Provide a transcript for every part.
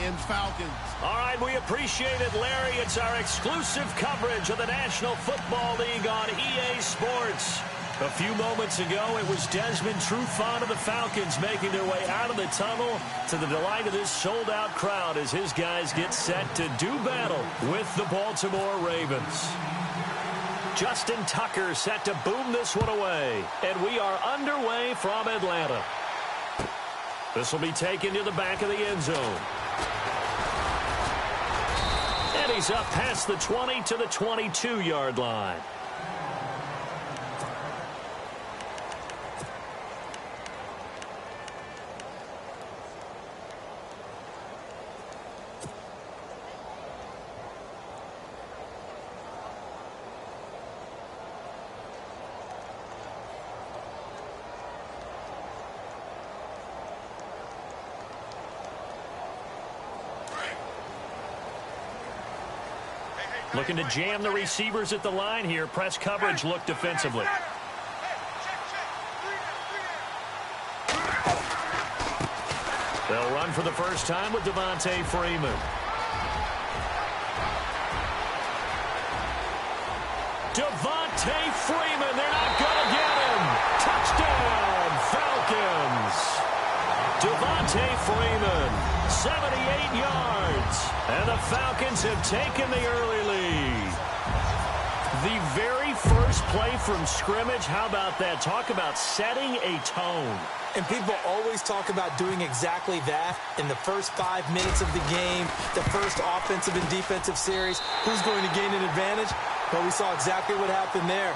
and Falcons. All right, we appreciate it, Larry. It's our exclusive coverage of the National Football League on EA Sports. A few moments ago, it was Desmond Trufant of the Falcons making their way out of the tunnel to the delight of this sold-out crowd as his guys get set to do battle with the Baltimore Ravens. Justin Tucker set to boom this one away, and we are underway from Atlanta. This will be taken to the back of the end zone. And he's up past the 20 to the 22-yard line. Looking to jam the receivers at the line here. Press coverage look defensively. They'll run for the first time with Devontae Freeman. Devontae Freeman, they're not going to get him. Touchdown, Falcons. Devontae Freeman, 78 yards. And the Falcons have taken the early lead. The very first play from scrimmage, how about that? Talk about setting a tone. And people always talk about doing exactly that in the first 5 minutes of the game, the first offensive and defensive series. Who's going to gain an advantage? Well, we saw exactly what happened there.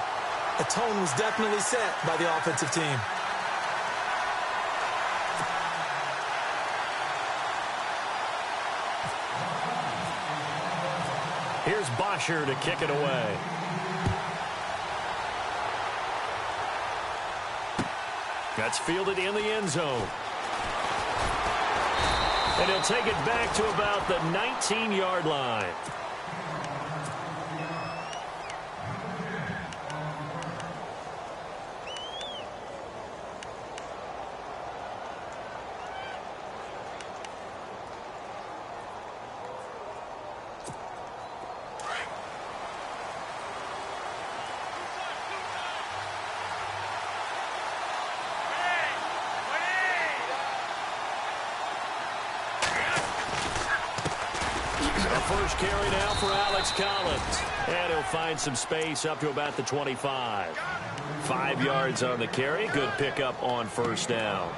A tone was definitely set by the offensive team. Here's Bosher to kick it away. That's fielded in the end zone. And he'll take it back to about the 19-yard line. First carry now for Alex Collins. And he'll find some space up to about the 25. 5 yards on the carry. Good pickup on first down.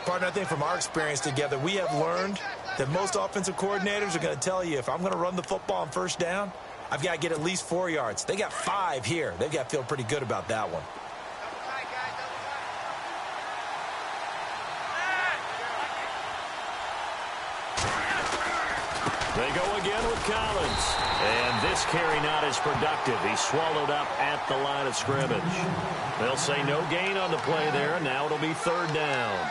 Partner, I think from our experience together, we have learned that most offensive coordinators are going to tell you, if I'm going to run the football on first down, I've got to get at least 4 yards. They got 5 here. They've got to feel pretty good about that one. They go again with Collins. And this carry not as productive. He's swallowed up at the line of scrimmage. They'll say no gain on the play there. Now it'll be third down.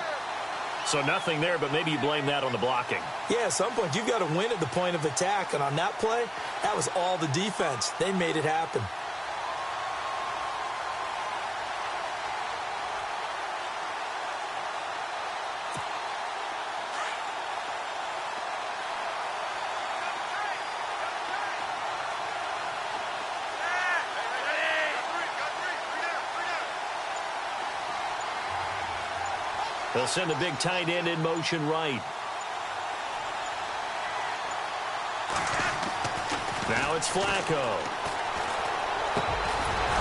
So nothing there, but maybe you blame that on the blocking. Yeah, at some point you've got to win at the point of attack. And on that play, that was all the defense. They made it happen. They'll send the big tight end in motion right. Now it's Flacco.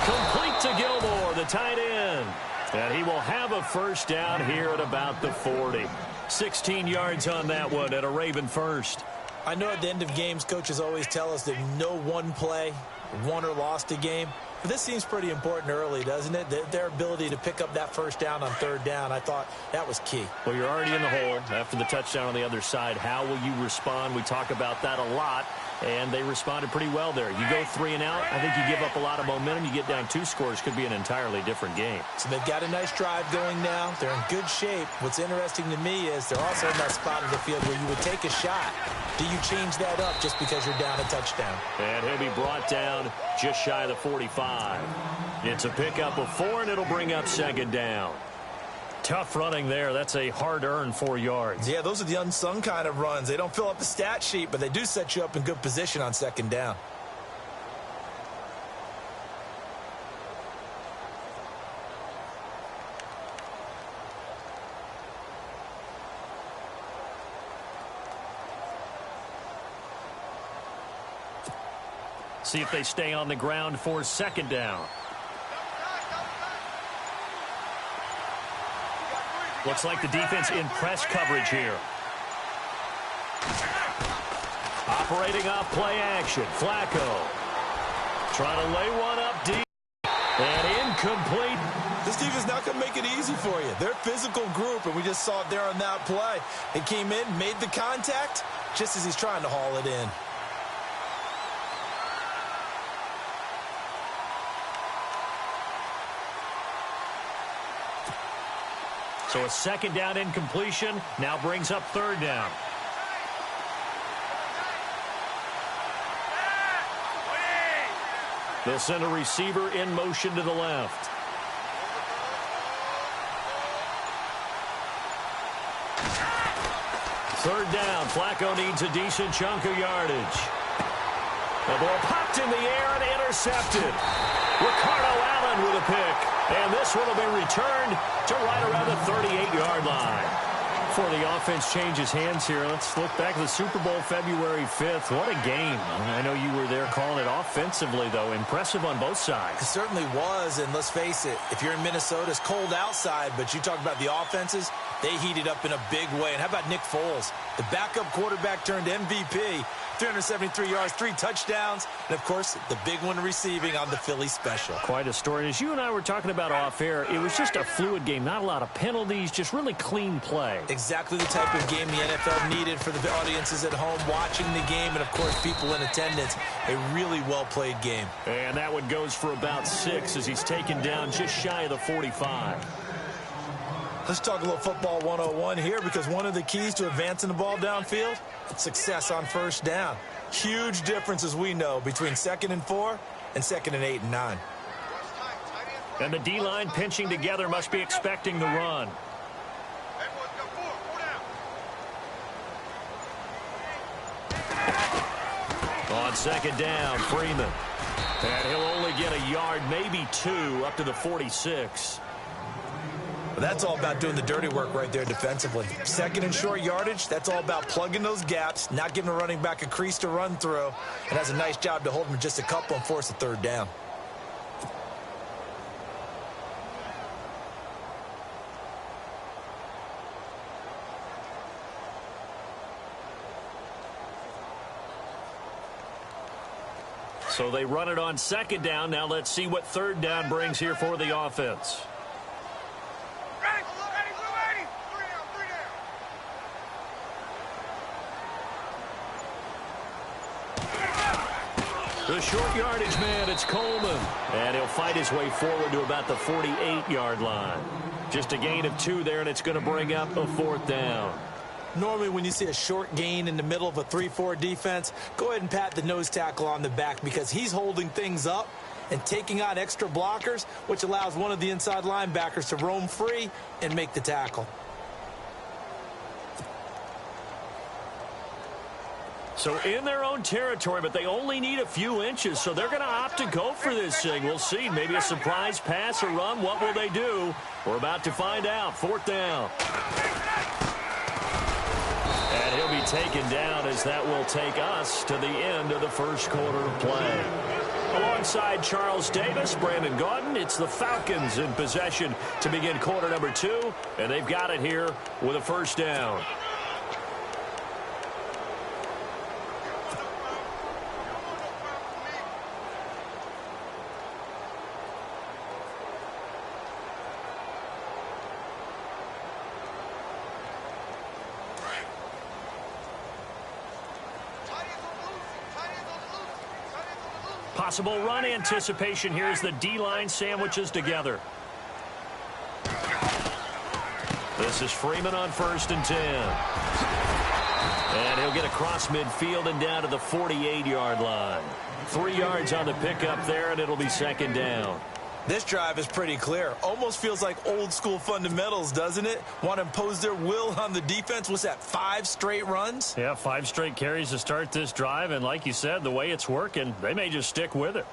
Complete to Gilmore, the tight end. And he will have a first down here at about the 40. 16 yards on that one at a Raven first. I know at the end of games, coaches always tell us that no one play won or lost a game. But this seems pretty important early, doesn't it? Their ability to pick up that first down on third down, I thought that was key. Well, you're already in the hole after the touchdown on the other side. How will you respond? We talk about that a lot, and they responded pretty well there. You go 3 and out, I think you give up a lot of momentum. You get down 2 scores, could be an entirely different game. So they've got a nice drive going now. They're in good shape. What's interesting to me is they're also in that spot of the field where you would take a shot. Do you change that up just because you're down a touchdown? And he'll be brought down just shy of the 45. It's a pickup of 4, and it'll bring up second down. Tough running there. That's a hard-earned 4 yards. Yeah, those are the unsung kind of runs. They don't fill up the stat sheet, but they do set you up in good position on second down. See if they stay on the ground for second down. Looks like the defense in press coverage here. Operating off play action. Flacco trying to lay one up deep. And incomplete. This defense not going to make it easy for you. They're a physical group, and we just saw it there on that play. It came in, made the contact, just as he's trying to haul it in. So a second down incompletion now brings up third down. They'll send a receiver in motion to the left. Third down. Flacco needs a decent chunk of yardage. The ball popped in the air and intercepted. Ricardo Allen with a pick. And this one will be returned to right around the 38-yard line. Before the offense changes hands here, let's look back at the Super Bowl February 5th. What a game. I know you were there calling it offensively, though. Impressive on both sides. It certainly was, and let's face it, if you're in Minnesota, it's cold outside, but you talk about the offenses, they heated up in a big way. And how about Nick Foles? The backup quarterback turned MVP. 373 yards, 3 touchdowns, and, of course, the big one receiving on the Philly special. Quite a story. And as you and I were talking about off air, it was just a fluid game. Not a lot of penalties, just really clean play. Exactly the type of game the NFL needed for the audiences at home watching the game and, of course, people in attendance. A really well-played game. And that one goes for about 6 as he's taken down just shy of the 45. Let's talk a little football 101 here, because one of the keys to advancing the ball downfield, success on first down. Huge difference, as we know, between 2nd and 4 and 2nd and 8 and 9. And the D-line pinching together must be expecting the run. On second down, Freeman. And he'll only get a yard, maybe 2, up to the 46. That's all about doing the dirty work right there defensively. 2nd and short yardage, that's all about plugging those gaps, not giving a running back a crease to run through, and has a nice job to hold him just a couple and force a third down. So they run it on second down. Now let's see what third down brings here for the offense. The short yardage man, it's Coleman. And he'll fight his way forward to about the 48-yard line. Just a gain of 2 there, and it's going to bring up a 4th down. Normally when you see a short gain in the middle of a 3-4 defense, go ahead and pat the nose tackle on the back, because he's holding things up and taking on extra blockers, which allows one of the inside linebackers to roam free and make the tackle. So in their own territory, but they only need a few inches, so they're going to opt to go for this thing. We'll see. Maybe a surprise pass or run. What will they do? We're about to find out. 4th down. And he'll be taken down as that will take us to the end of the first quarter of play. Alongside Charles Davis, Brandon Gaudin, it's the Falcons in possession to begin quarter number 2, and they've got it here with a first down. Possible run anticipation here as the D-line sandwiches together. This is Freeman on 1st and 10. And he'll get across midfield and down to the 48-yard line. 3 yards on the pickup there, and it'll be second down. This drive is pretty clear. Almost feels like old school fundamentals, doesn't it? Want to impose their will on the defense. What's that, 5 straight runs? Yeah, 5 straight carries to start this drive. And like you said, the way it's working, they may just stick with it.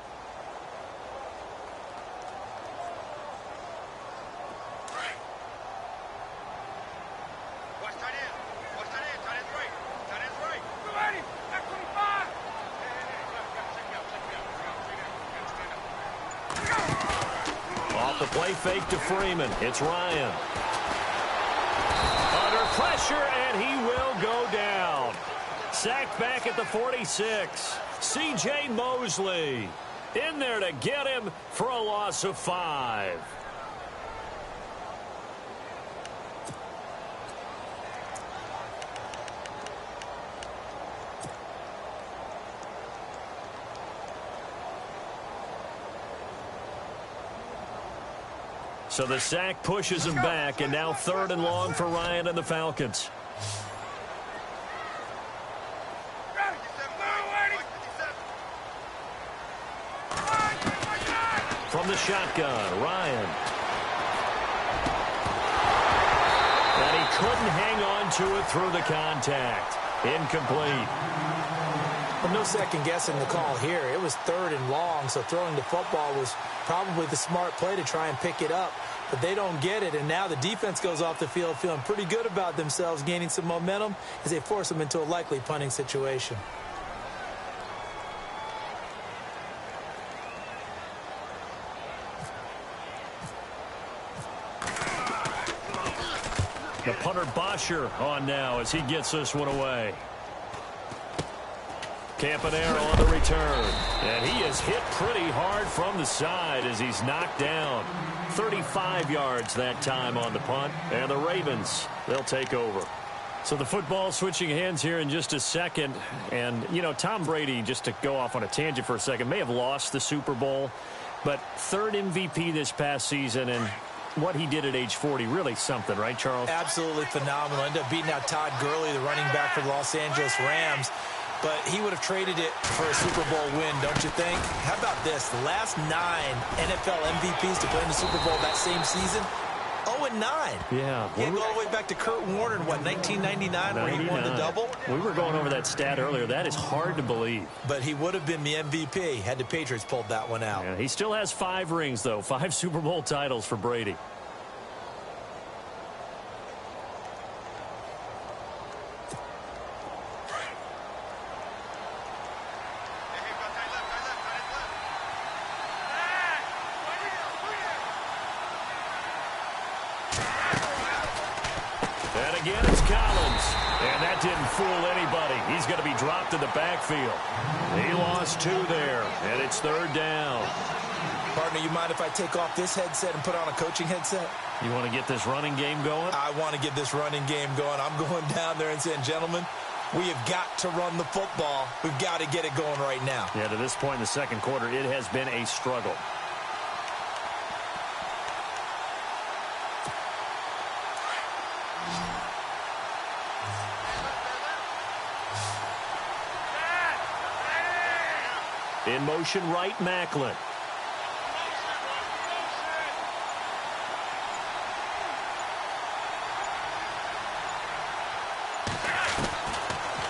Off the play fake to Freeman. It's Ryan. Under pressure, and he will go down. Sacked back at the 46. C.J. Mosley in there to get him for a loss of 5. So the sack pushes him back, and now 3rd and long for Ryan and the Falcons. From the shotgun, Ryan. And he couldn't hang on to it through the contact. Incomplete. Well, no second guessing the call here. It was 3rd and long, so throwing the football was probably the smart play to try and pick it up. But they don't get it, and now the defense goes off the field feeling pretty good about themselves, gaining some momentum as they force them into a likely punting situation. The punter Bosher on now as he gets this one away. Campanero on the return. And he is hit pretty hard from the side as he's knocked down. 35 yards that time on the punt. And the Ravens, they'll take over. So the football switching hands here in just a second. And, you know, Tom Brady, just to go off on a tangent for a second, may have lost the Super Bowl. But 3rd MVP this past season, and what he did at age 40, really something, right, Charles? Absolutely phenomenal. Ended up beating out Todd Gurley, the running back for the Los Angeles Rams. But he would have traded it for a Super Bowl win, don't you think? How about this? The last 9 NFL MVPs to play in the Super Bowl that same season, 0-9. Yeah. He had to go all the way back to Kurt Warner in, what, 1999 where he won the double? We were going over that stat earlier. That is hard to believe. But he would have been the MVP had the Patriots pulled that one out. Yeah, he still has 5 rings, though. 5 Super Bowl titles for Brady. Again, it's Collins. And that didn't fool anybody. He's going to be dropped in the backfield. He lost 2 there, and it's 3rd down. Partner, you mind if I take off this headset and put on a coaching headset? You want to get this running game going? I want to get this running game going. I'm going down there and saying, gentlemen, we have got to run the football. We've got to get it going right now. Yeah, to this point in the second quarter, it has been a struggle. In motion, right, Macklin.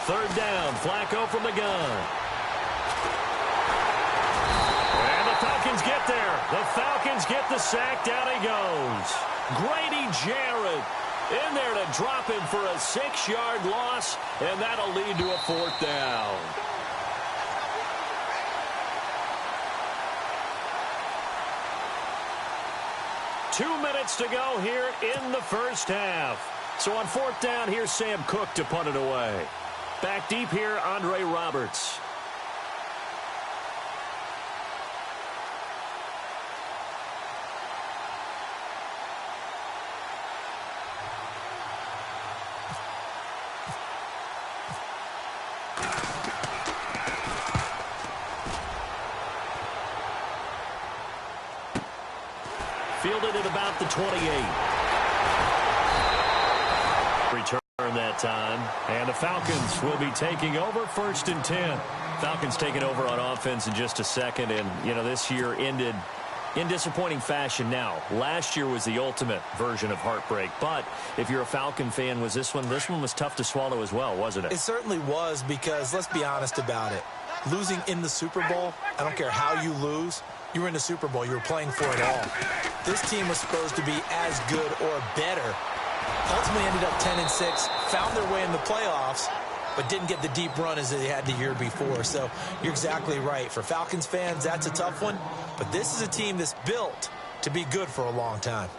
Third down, Flacco from the gun. And the Falcons get there. The Falcons get the sack. Down he goes. Grady Jarrett in there to drop him for a 6-yard loss, and that'll lead to a 4th down. Two minutes to go here in the first half. So on 4th down, here's Sam Cook to punt it away. Back deep here, Andre Roberts. Fielded at about the 28. Return that time. And the Falcons will be taking over 1st and 10. Falcons taking over on offense in just a second. And, you know, this year ended In disappointing fashion now. Last year was the ultimate version of heartbreak. But if you're a Falcon fan, this one was tough to swallow as well, wasn't it? It certainly was, because let's be honest about it. Losing in the Super Bowl, I don't care how you lose, you were in the Super Bowl. You were playing for it all. This team was supposed to be as good or better. Ultimately ended up 10-6, found their way in the playoffs, but didn't get the deep run as they had the year before. So you're exactly right. For Falcons fans, that's a tough one. But this is a team that's built to be good for a long time.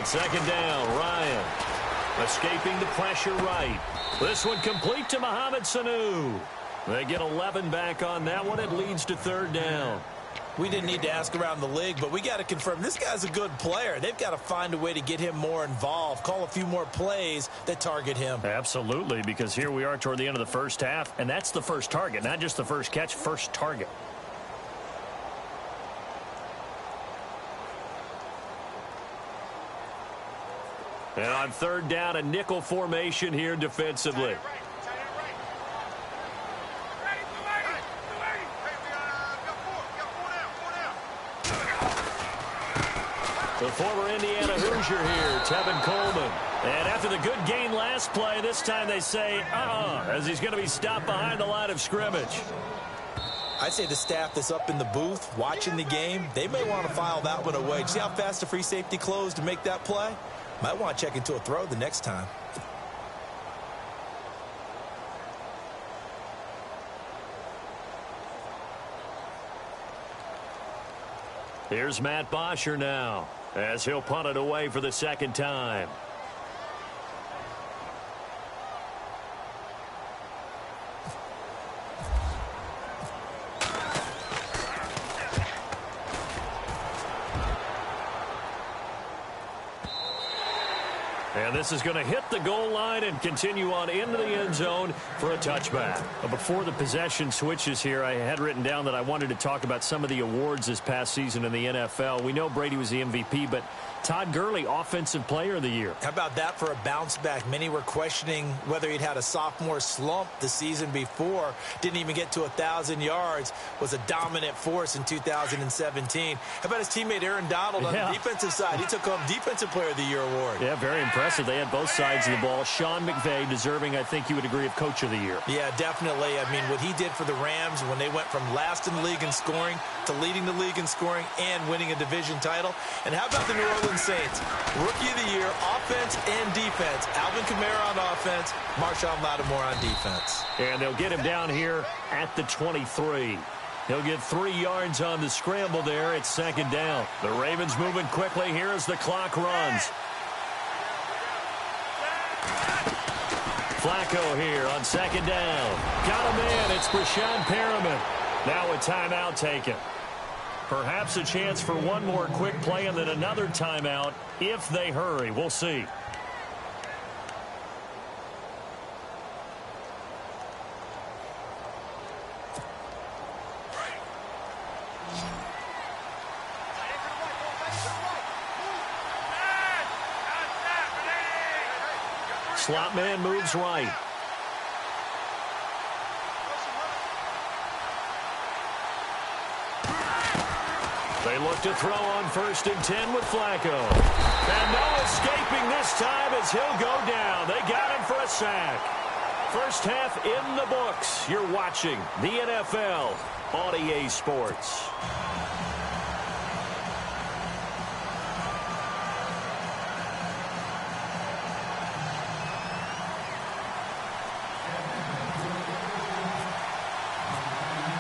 Second down, Ryan. Escaping the pressure right. This one complete to Mohamed Sanu. They get 11 back on that one. It leads to third down. We didn't need to ask around the league, but we got to confirm this guy's a good player. They've got to find a way to get him more involved, call a few more plays that target him. Absolutely, because here we are toward the end of the first half, and that's the first target, not just the first catch, first target. And on third down, a nickel formation here defensively. The former Indiana Hoosier here, Tevin Coleman. And after the good gain last play, this time they say, as he's going to be stopped behind the line of scrimmage. I'd say the staff that's up in the booth watching the game, they may want to file that one away. See how fast the free safety closed to make that play? Might want to check into a throw the next time. Here's Matt Bosher now, as he'll punt it away for the second time. And this is going to hit the goal line and continue on into the end zone for a touchback. Before the possession switches here, I had written down that I wanted to talk about some of the awards this past season in the NFL. We know Brady was the MVP, but Todd Gurley, Offensive Player of the Year. How about that for a bounce back? Many were questioning whether he'd had a sophomore slump the season before. Didn't even get to 1,000 yards. Was a dominant force in 2017. How about his teammate Aaron Donald on the defensive side? He took home Defensive Player of the Year award. Yeah, very impressive. They had both sides of the ball. Sean McVay deserving, I think you would agree, of Coach of the Year. Yeah, definitely. I mean, what he did for the Rams when they went from last in the league in scoring to leading the league in scoring and winning a division title. And how about the New Orleans Saints? Rookie of the Year, offense and defense. Alvin Kamara on offense, Marshawn Lattimore on defense. And they'll get him down here at the 23. He'll get 3 yards on the scramble there at second down. The Ravens moving quickly here as the clock runs. Flacco here on second down. Got him in. It's Brashad Perriman. Now a timeout taken. Perhaps a chance for one more quick play and then another timeout if they hurry. We'll see. Slot man moves right. They look to throw on 1st and 10 with Flacco. And no escaping this time as he'll go down. They got him for a sack. First half in the books. You're watching the NFL on EA Sports.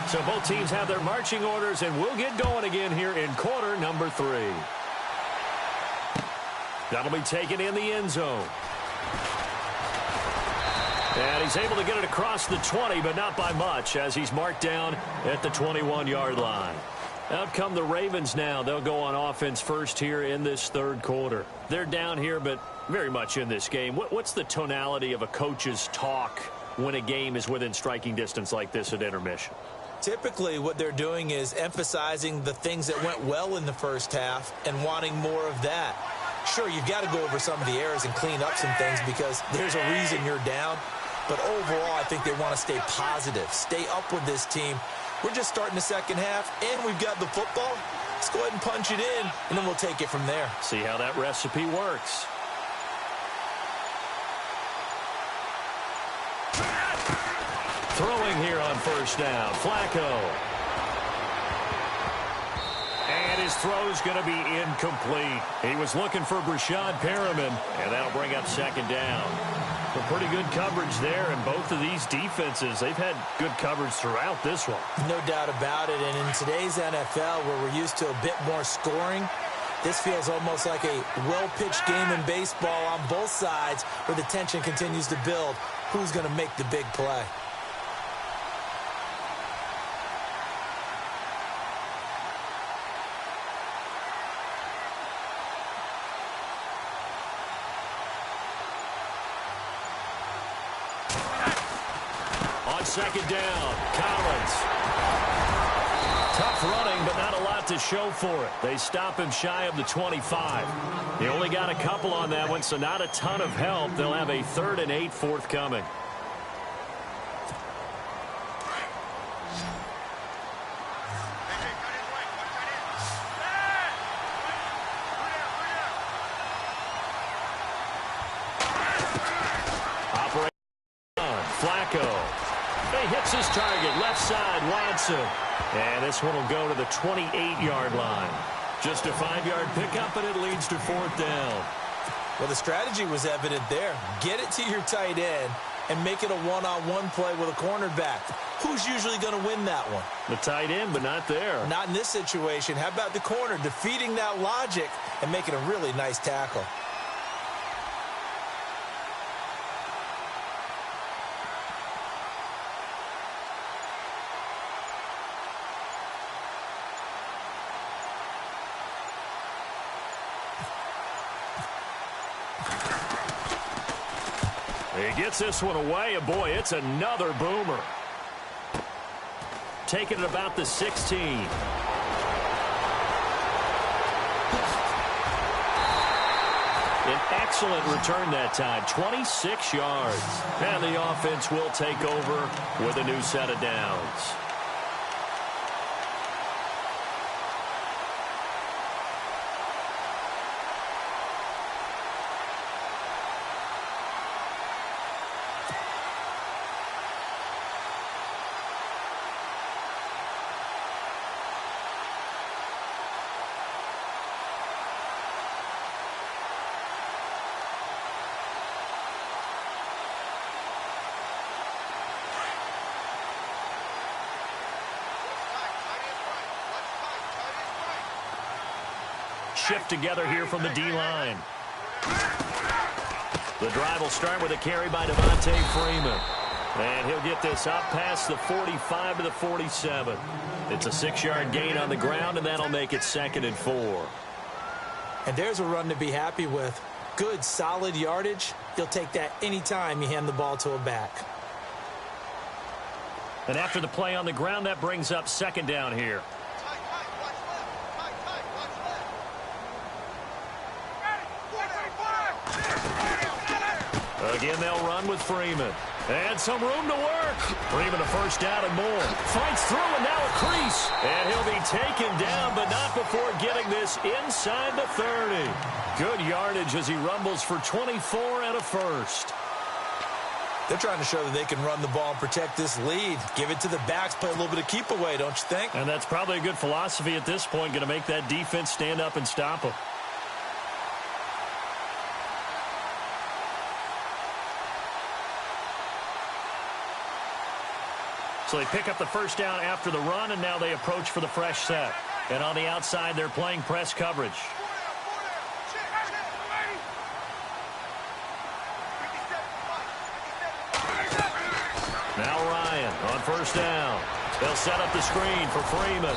So both teams have their marching orders, and we'll get going again here in quarter number 3. That'll be taken in the end zone. And he's able to get it across the 20, but not by much, as he's marked down at the 21-yard line. Out come the Ravens now. They'll go on offense first here in this third quarter. They're down here, but very much in this game. What's the tonality of a coach's talk when a game is within striking distance like this at intermission? Typically, what they're doing is emphasizing the things that went well in the first half and wanting more of that. Sure, you've got to go over some of the errors and clean up some things because there's a reason you're down. But overall, I think they want to stay positive, stay up with this team. We're just starting the second half, and we've got the football. Let's go ahead and punch it in, and then we'll take it from there. See how that recipe works. Throwing here on first down, Flacco. And his throw's going to be incomplete. He was looking for Brashad Perriman, and that'll bring up second down. But pretty good coverage there, and both of these defenses, they've had good coverage throughout this one. No doubt about it, and in today's NFL, where we're used to a bit more scoring, this feels almost like a well-pitched game in baseball on both sides where the tension continues to build. Who's going to make the big play? Second down, Collins. Tough running, but not a lot to show for it. They stop him shy of the 25. They only got a couple on that one, so not a ton of help. They'll have a 3rd and 8 forthcoming. Flacco. He hits his target, left side, Watson. And this one will go to the 28-yard line. Just a 5-yard pickup, and it leads to 4th down. Well, the strategy was evident there. Get it to your tight end and make it a one-on-one play with a cornerback. Who's usually going to win that one? The tight end, but not there. Not in this situation. How about the corner defeating that logic and making a really nice tackle? He gets this one away, and boy, it's another boomer. Taking it about the 16. An excellent return that time, 26 yards. And the offense will take over with a new set of downs. Shift together here from the D-line. The drive will start with a carry by Devontae Freeman. And he'll get this up past the 45 to the 47. It's a 6-yard gain on the ground, and that'll make it 2nd and 4. And there's a run to be happy with. Good, solid yardage. You'll take that anytime you hand the ball to a back. And after the play on the ground, that brings up 2nd down here. Again, they'll run with Freeman. And some room to work. Freeman a 1st down and more. Fights through, and now a crease. And he'll be taken down, but not before getting this inside the 30. Good yardage as he rumbles for 24 and a 1st. They're trying to show that they can run the ball and protect this lead. Give it to the backs, play a little bit of keep away, don't you think? And that's probably a good philosophy at this point, going to make that defense stand up and stop them. So they pick up the 1st down after the run, and now they approach for the fresh set. And on the outside, they're playing press coverage. Now Ryan on 1st down. They'll set up the screen for Freeman.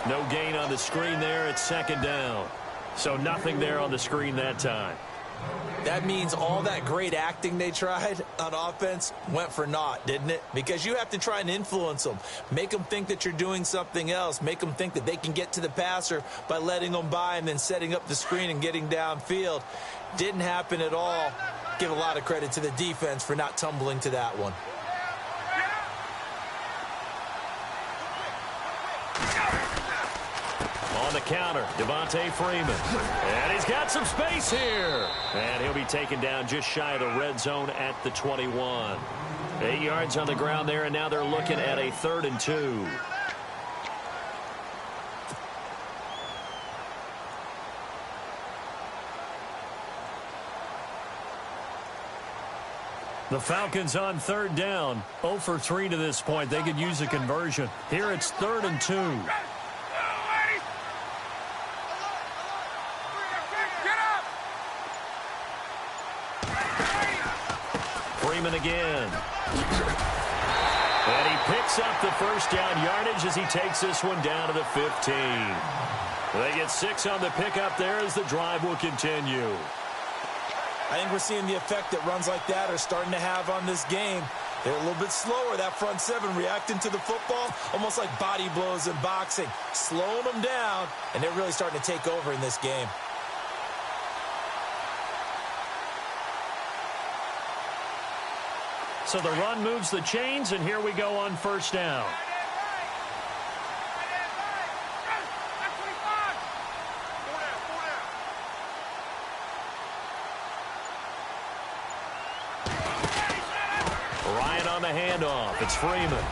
No gain on the screen there. It's second down. So nothing there on the screen that time. That means all that great acting they tried on offense went for naught, didn't it? Because you have to try and influence them. Make them think that you're doing something else. Make them think that they can get to the passer by letting them by and then setting up the screen and getting downfield. Didn't happen at all. Give a lot of credit to the defense for not tumbling to that one. On the counter, Devontae Freeman. And he's got some space here. And he'll be taken down just shy of the red zone at the 21. 8 yards on the ground there, and now they're looking at a 3rd and 2. The Falcons on 3rd down. 0 for 3 to this point. They could use a conversion. Here it's 3rd and 2. Freeman again. And he picks up the first down yardage as he takes this one down to the 15. They get 6 on the pickup there as the drive will continue. I think we're seeing the effect that runs like that are starting to have on this game. They're a little bit slower, that front seven, reacting to the football, almost like body blows in boxing, slowing them down, and they're really starting to take over in this game. So the run moves the chains, and here we go on 1st down. Ryan on the handoff. It's Freeman.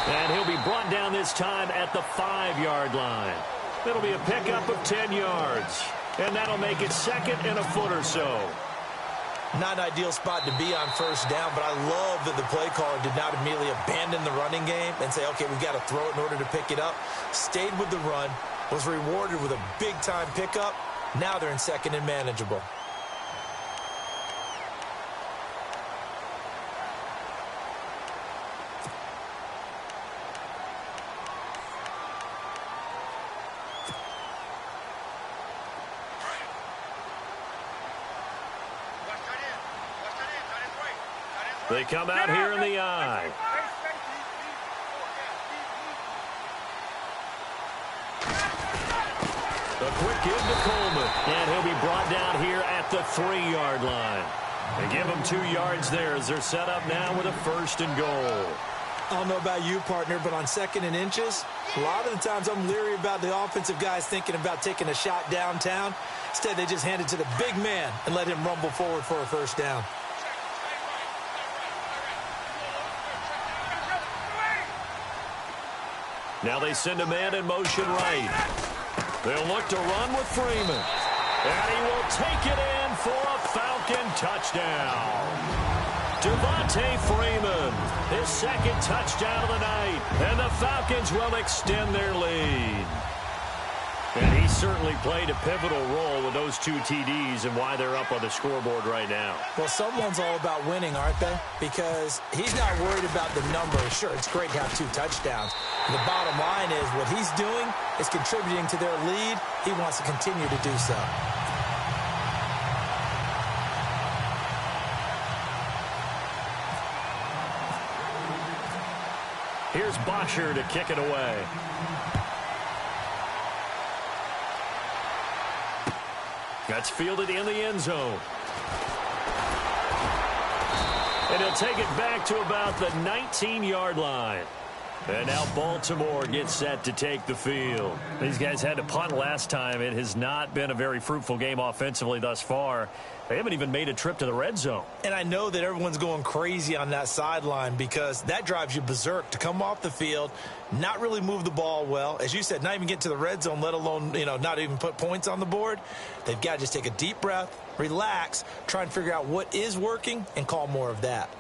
And he'll be brought down this time at the 5-yard line. It'll be a pickup of 10 yards. And that'll make it 2nd and a foot or so. Not an ideal spot to be on 1st down, but I love that the play caller did not immediately abandon the running game and say, okay, we've got to throw it in order to pick it up. Stayed with the run, was rewarded with a big-time pickup. Now they're in 2nd and manageable. They come out here in the eye. A quick give to Coleman. And he'll be brought down here at the 3-yard line. They give him 2 yards there as they're set up now with a 1st and goal. I don't know about you, partner, but on 2nd and inches, a lot of the times I'm leery about the offensive guys thinking about taking a shot downtown. Instead, they just hand it to the big man and let him rumble forward for a 1st down. Now they send a man in motion right. They'll look to run with Freeman. And he will take it in for a Falcon touchdown. Devontae Freeman, his 2nd touchdown of the night. And the Falcons will extend their lead. And he certainly played a pivotal role with those 2 TDs and why they're up on the scoreboard right now. Well, someone's all about winning, aren't they? Because he's not worried about the number. Sure, it's great to have 2 touchdowns. And the bottom line is what he's doing is contributing to their lead. He wants to continue to do so. Here's Bosher to kick it away. That's fielded in the end zone. And he'll take it back to about the 19-yard line. And now Baltimore gets set to take the field. These guys had to punt last time. It has not been a very fruitful game offensively thus far. They haven't even made a trip to the red zone. And I know that everyone's going crazy on that sideline because that drives you berserk to come off the field, not really move the ball well. As you said, not even get to the red zone, let alone, not even put points on the board. They've got to just take a deep breath, relax, try and figure out what is working, and call more of that.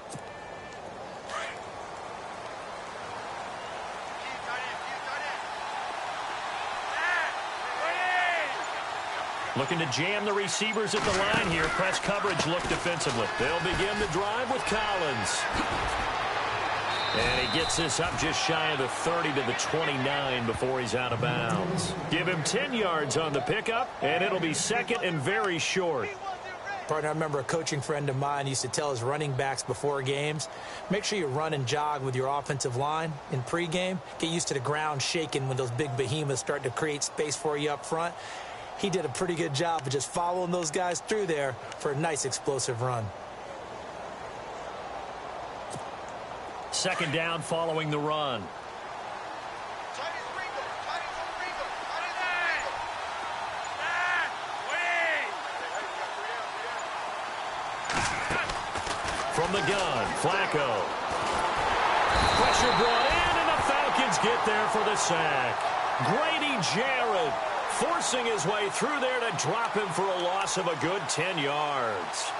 Looking to jam the receivers at the line here. Press coverage look defensively. They'll begin the drive with Collins. And he gets this up just shy of the 30 to the 29 before he's out of bounds. Give him 10 yards on the pickup, and it'll be second and very short. Partner, I remember a coaching friend of mine used to tell his running backs before games, make sure you run and jog with your offensive line in pregame. Get used to the ground shaking when those big behemoths start to create space for you up front. He did a pretty good job of just following those guys through there for a nice explosive run. Second down following the run. From the gun, Flacco. Pressure brought in, and the Falcons get there for the sack. Grady Jarrett forcing his way through there to drop him for a loss of a good 10 yards.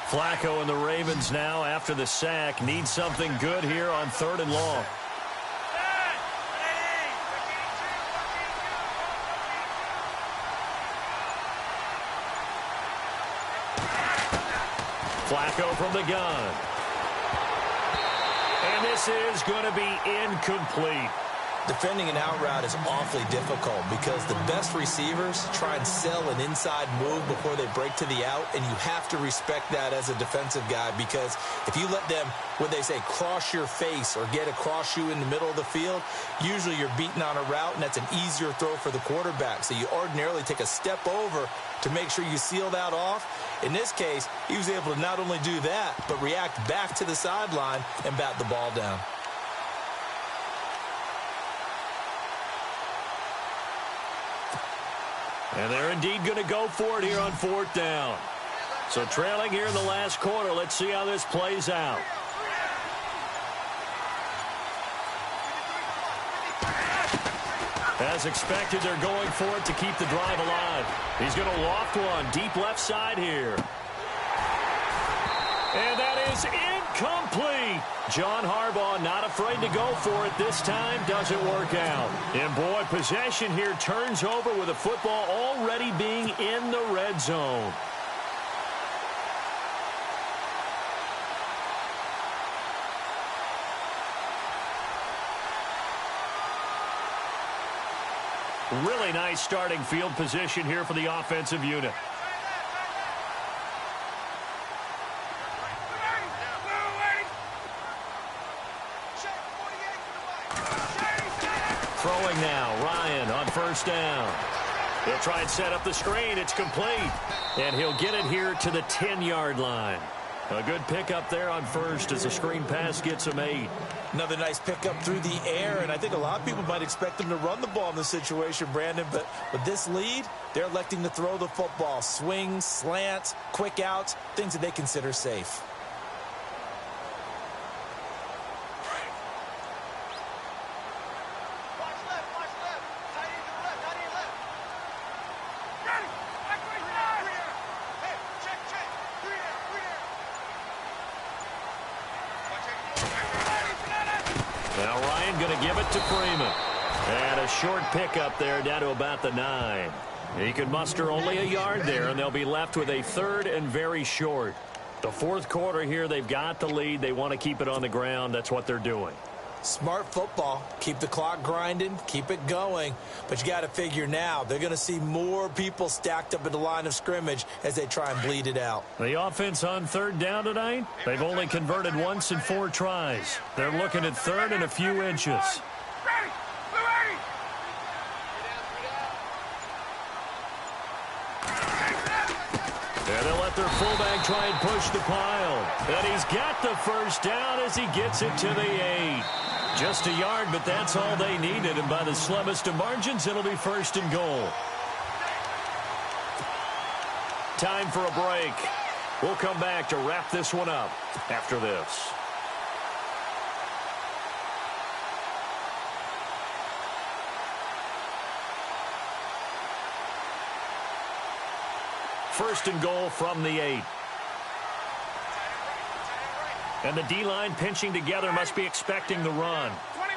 Flacco and the Ravens now, after the sack, need something good here on 3rd and long. Flacco from the gun. And this is going to be incomplete. Defending an out route is awfully difficult because the best receivers try and sell an inside move before they break to the out, and you have to respect that as a defensive guy, because if you let them, what they say, cross your face or get across you in the middle of the field, usually you're beaten on a route, and that's an easier throw for the quarterback. So you ordinarily take a step over to make sure you seal that off. In this case, he was able to not only do that, but react back to the sideline and bat the ball down. And they're indeed going to go for it here on 4th down. So trailing here in the last quarter. Let's see how this plays out. As expected, they're going for it to keep the drive alive. He's going to loft one deep left side here. And that is incomplete. John Harbaugh not afraid to go for it this time. Doesn't work out. And boy, possession here turns over with the football already being in the red zone. Really nice starting field position here for the offensive unit. Throwing now, Ryan on 1st down. He'll try and set up the screen. It's complete. And he'll get it here to the 10-yard line. A good pickup there on 1st as the screen pass gets him 8. Another nice pickup through the air, and I think a lot of people might expect him to run the ball in this situation, Brandon, but with this lead, they're electing to throw the football. Swings, slants, quick outs, things that they consider safe. Now Ryan going to give it to Freeman. And a short pickup there down to about the 9. He can muster only a yard there, and they'll be left with a 3rd and very short. The 4th quarter here, they've got the lead. They want to keep it on the ground. That's what they're doing. Smart football. Keep the clock grinding. Keep it going. But you got to figure now, they're going to see more people stacked up at the line of scrimmage as they try and bleed it out. The offense on 3rd down tonight, they've only converted once in 4 tries. They're looking at 3rd and a few inches. And they'll let their fullback try and push the pile. And he's got the 1st down as he gets it to the 8. Just a yard, but that's all they needed. And by the slimmest of margins, it'll be 1st and goal. Time for a break. We'll come back to wrap this one up after this. First and goal from the 8. And the D-line pinching together, must be expecting the run. 21.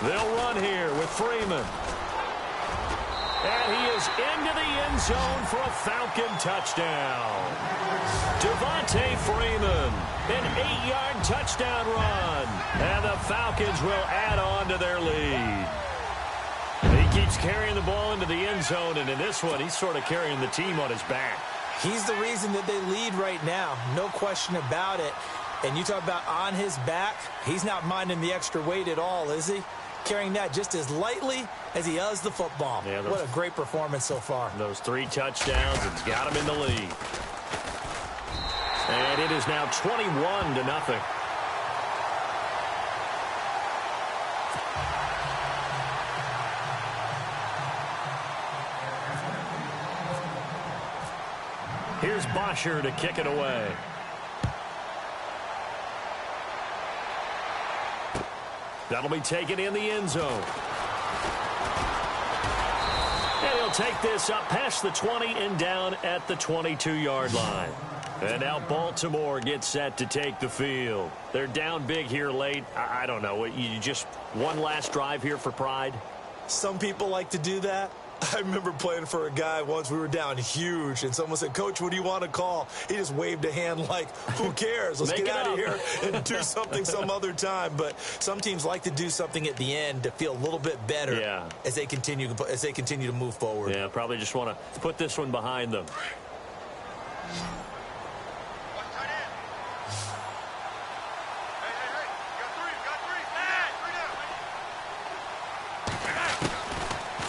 They'll run here with Freeman. And he is into the end zone for a Falcon touchdown. Devontae Freeman, an 8-yard touchdown run. And the Falcons will add on to their lead. He keeps carrying the ball into the end zone, and in this one, he's sort of carrying the team on his back. He's the reason that they lead right now, no question about it. And you talk about on his back, he's not minding the extra weight at all, is he? Carrying that just as lightly as he does the football. Yeah, what a great performance so far. Those 3 touchdowns, it's got him in the lead. And it is now 21-0. Here's Bosher to kick it away. That'll be taken in the end zone. And he'll take this up past the 20 and down at the 22-yard line. And now Baltimore gets set to take the field. They're down big here late. I don't know. You just one last drive here for pride? Some people like to do that. I remember playing for a guy once. We were down huge, and someone said, "Coach, what do you want to call?" He just waved a hand like, who cares? Let's get out of here and do something some other time. But some teams like to do something at the end to feel a little bit better as they continue to move forward. Yeah, probably just want to put this one behind them.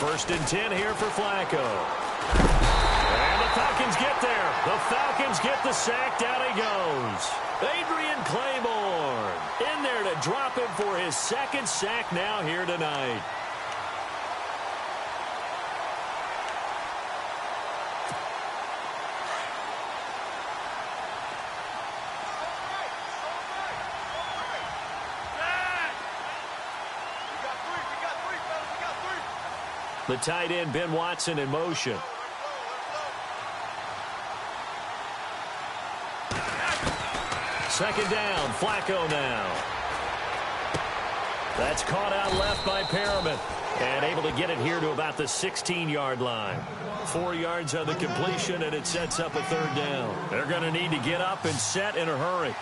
First and 10 here for Flacco. And the Falcons get there. The Falcons get the sack. Down he goes. Adrian Claiborne in there to drop him for his second sack now here tonight. The tight end, Ben Watson, in motion. Second down, Flacco now. That's caught out left by Perriman. And able to get it here to about the 16-yard line. 4 yards on the completion, and it sets up a third down. They're going to need to get up and set in a hurry.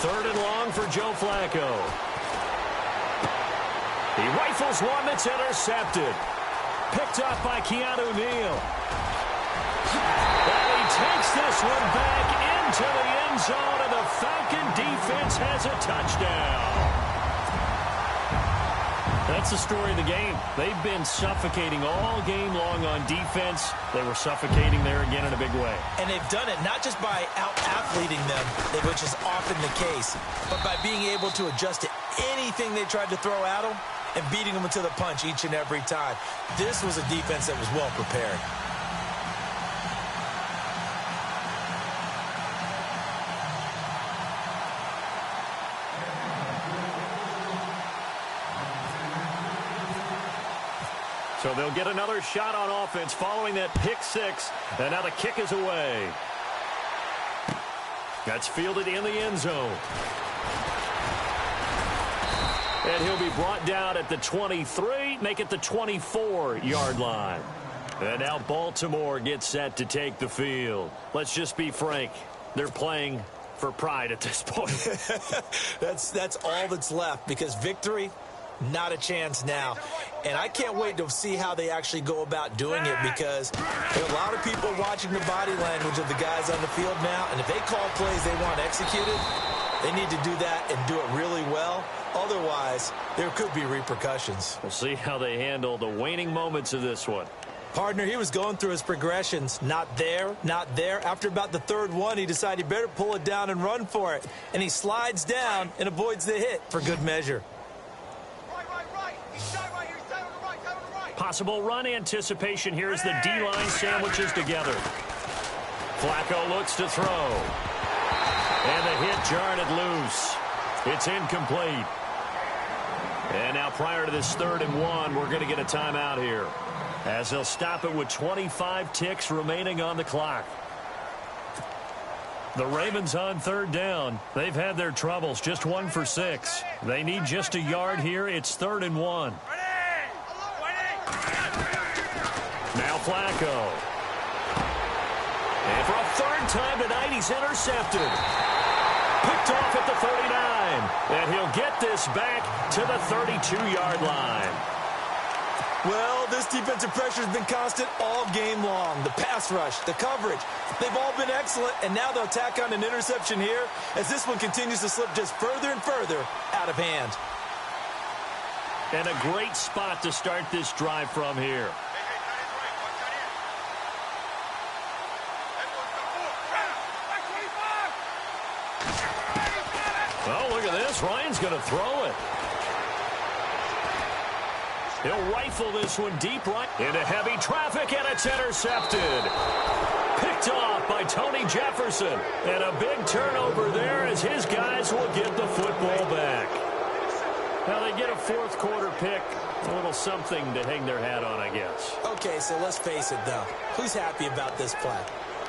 Third and long for Joe Flacco. He rifles one that's intercepted. Picked up by Keanu Neal. And he takes this one back into the end zone, and the Falcon defense has a touchdown. That's the story of the game. They've been suffocating all game long on defense. They were suffocating there again in a big way. And they've done it not just by out-athleting them, which is often the case, but by being able to adjust to anything they tried to throw at them and beating them to the punch each and every time. This was a defense that was well prepared. So they'll get another shot on offense following that pick six. And now the kick is away. That's fielded in the end zone. And he'll be brought down at the 23, make it the 24-yard line. And now Baltimore gets set to take the field. Let's just be frank. They're playing for pride at this point. That's all that's left, because victory, not a chance now. And I can't wait to see how they actually go about doing it, because there are a lot of people watching the body language of the guys on the field now, and if they call plays they want executed, they need to do that and do it really well. Otherwise, there could be repercussions. We'll see how they handle the waning moments of this one. Partner, he was going through his progressions. Not there, not there. After about the third one, he decided he better pull it down and run for it. And he slides down and avoids the hit for good measure. Possible run anticipation here as the D-line sandwiches together. Flacco looks to throw. And the hit jarred it loose. It's incomplete. And now prior to this 3rd and 1, we're going to get a timeout here, as they'll stop it with 25 ticks remaining on the clock. The Ravens on third down. They've had their troubles, just 1 for 6. They need just a yard here. It's 3rd and 1. Now Flacco. And for a 3rd time tonight, he's intercepted. Picked off at the 39. And he'll get this back to the 32-yard line. Well, this defensive pressure has been constant all game long. The pass rush, the coverage, they've all been excellent, and now they'll tack on an interception here as this one continues to slip just further and further out of hand. And a great spot to start this drive from here. Oh, look at this. Ryan's going to throw it. He'll rifle this one deep right into heavy traffic, and it's intercepted. Picked off by Tony Jefferson. And a big turnover there as his guys will get the football back. Now they get a 4th quarter pick. A little something to hang their hat on, I guess. Okay, so let's face it, though. Who's happy about this play?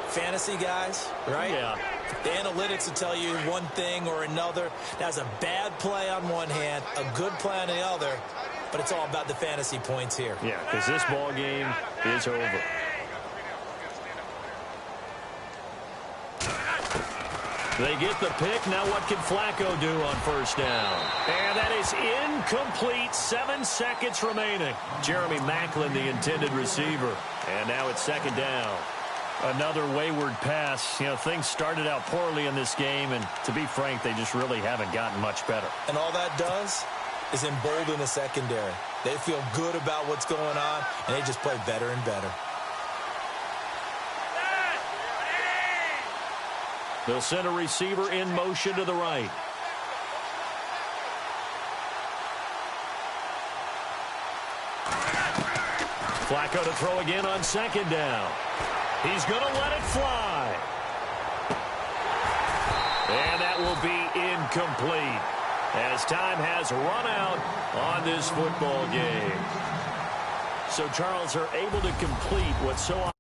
Fantasy guys, right? Yeah. The analytics will tell you one thing or another. That's a bad play on one hand, a good play on the other. But it's all about the fantasy points here. Yeah, because this ball game is over. They get the pick. Now what can Flacco do on 1st down? And that is incomplete. 7 seconds remaining. Jeremy Maclin, the intended receiver. And now it's 2nd down. Another wayward pass. You know, things started out poorly in this game, and to be frank, they just really haven't gotten much better. And all that does is embolden the secondary. They feel good about what's going on, and they just play better and better. They'll send a receiver in motion to the right. Flacco to throw again on 2nd down. He's going to let it fly. And that will be incomplete as time has run out on this football game. So Charles are able to complete what's so